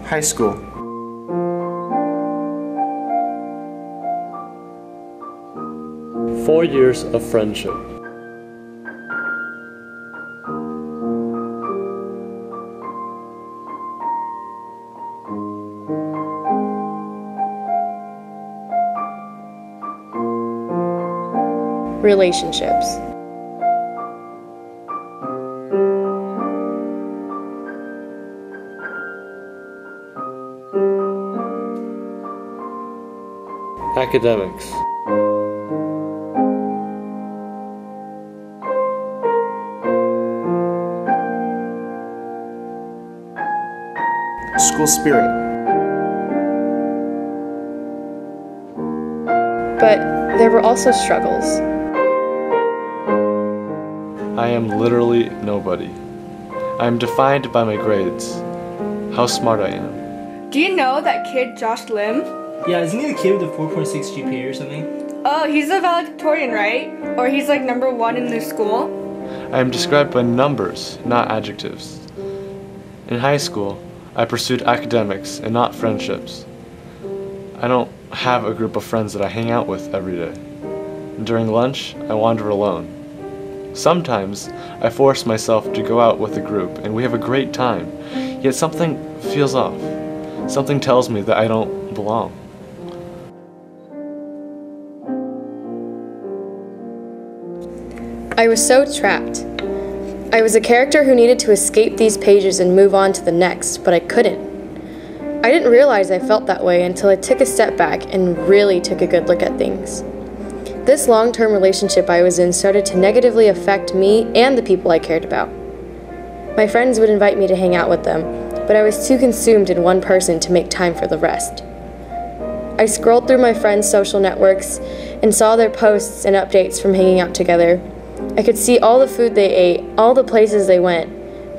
High school. Four years of friendship. Relationships. Academics. School spirit. But there were also struggles. I am literally nobody. I am defined by my grades, how smart I am. Do you know that kid Josh Lim? Yeah, isn't he the kid with the 4.6 GPA or something? Oh, he's a valedictorian, right? Or he's like #1 in the school? I am described by numbers, not adjectives. In high school, I pursued academics and not friendships. I don't have a group of friends that I hang out with every day. During lunch, I wander alone. Sometimes, I force myself to go out with a group and we have a great time, yet something feels off. Something tells me that I don't belong. I was so trapped. I was a character who needed to escape these pages and move on to the next, but I couldn't. I didn't realize I felt that way until I took a step back and really took a good look at things. This long-term relationship I was in started to negatively affect me and the people I cared about. My friends would invite me to hang out with them, but I was too consumed in one person to make time for the rest. I scrolled through my friends' social networks and saw their posts and updates from hanging out together. I could see all the food they ate, all the places they went,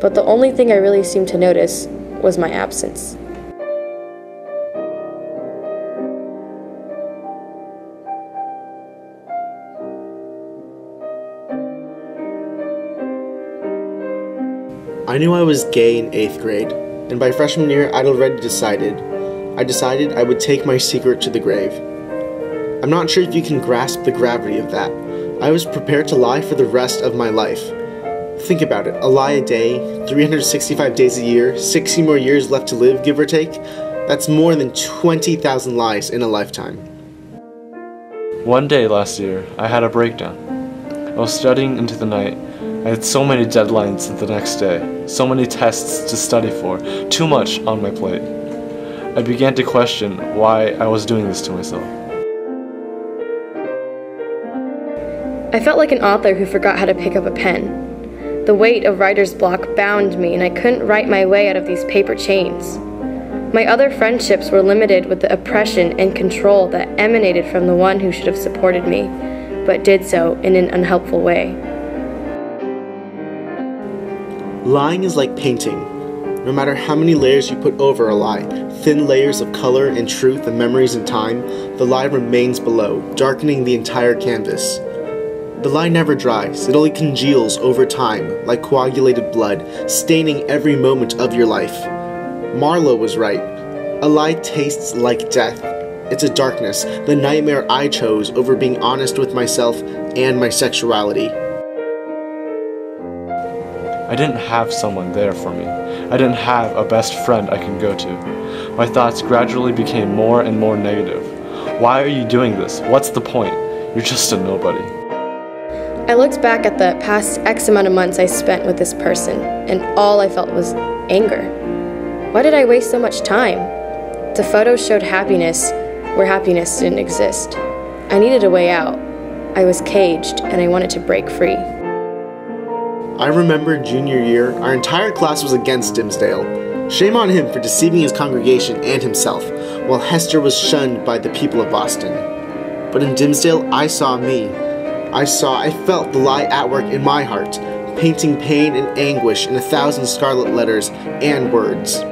but the only thing I really seemed to notice was my absence. I knew I was gay in 8th grade, and by freshman year I'd already decided. I decided I would take my secret to the grave. I'm not sure if you can grasp the gravity of that. I was prepared to lie for the rest of my life. Think about it, a lie a day, 365 days a year, 60 more years left to live, give or take. That's more than 20,000 lies in a lifetime. One day last year, I had a breakdown. I was studying into the night. I had so many deadlines the next day, so many tests to study for, too much on my plate. I began to question why I was doing this to myself. I felt like an author who forgot how to pick up a pen. The weight of writer's block bound me, and I couldn't write my way out of these paper chains. My other friendships were limited with the oppression and control that emanated from the one who should have supported me, but did so in an unhelpful way. Lying is like painting. No matter how many layers you put over a lie, thin layers of color and truth and memories and time, the lie remains below, darkening the entire canvas. The lie never dries, it only congeals over time, like coagulated blood, staining every moment of your life. Marlowe was right. A lie tastes like death. It's a darkness, the nightmare I chose over being honest with myself and my sexuality. I didn't have someone there for me. I didn't have a best friend I can go to. My thoughts gradually became more and more negative. Why are you doing this? What's the point? You're just a nobody. I looked back at the past X amount of months I spent with this person, and all I felt was anger. Why did I waste so much time? The photos showed happiness where happiness didn't exist. I needed a way out. I was caged, and I wanted to break free. I remember junior year, our entire class was against Dimsdale. Shame on him for deceiving his congregation and himself, while Hester was shunned by the people of Boston. But in Dimsdale, I saw me. I felt the lie at work in my heart, painting pain and anguish in 1,000 scarlet letters and words.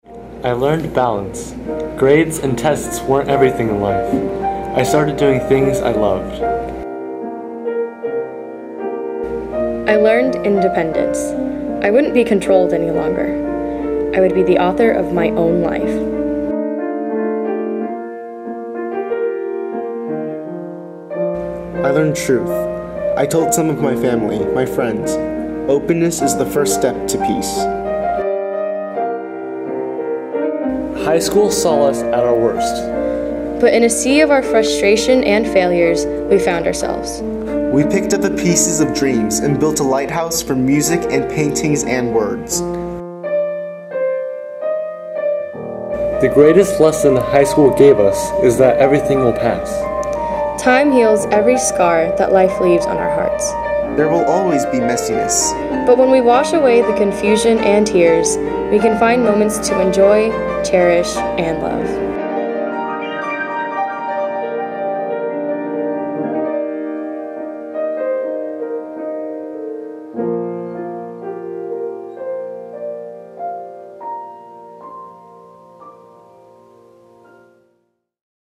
I learned balance. Grades and tests weren't everything in life. I started doing things I loved. I learned independence. I wouldn't be controlled any longer. I would be the author of my own life. I learned truth. I told some of my family, my friends, openness is the first step to peace. High school saw us at our worst. But in a sea of our frustration and failures, we found ourselves. We picked up the pieces of dreams and built a lighthouse for music and paintings and words. The greatest lesson high school gave us is that everything will pass. Time heals every scar that life leaves on our hearts. There will always be messiness. But when we wash away the confusion and tears, we can find moments to enjoy, cherish, and love.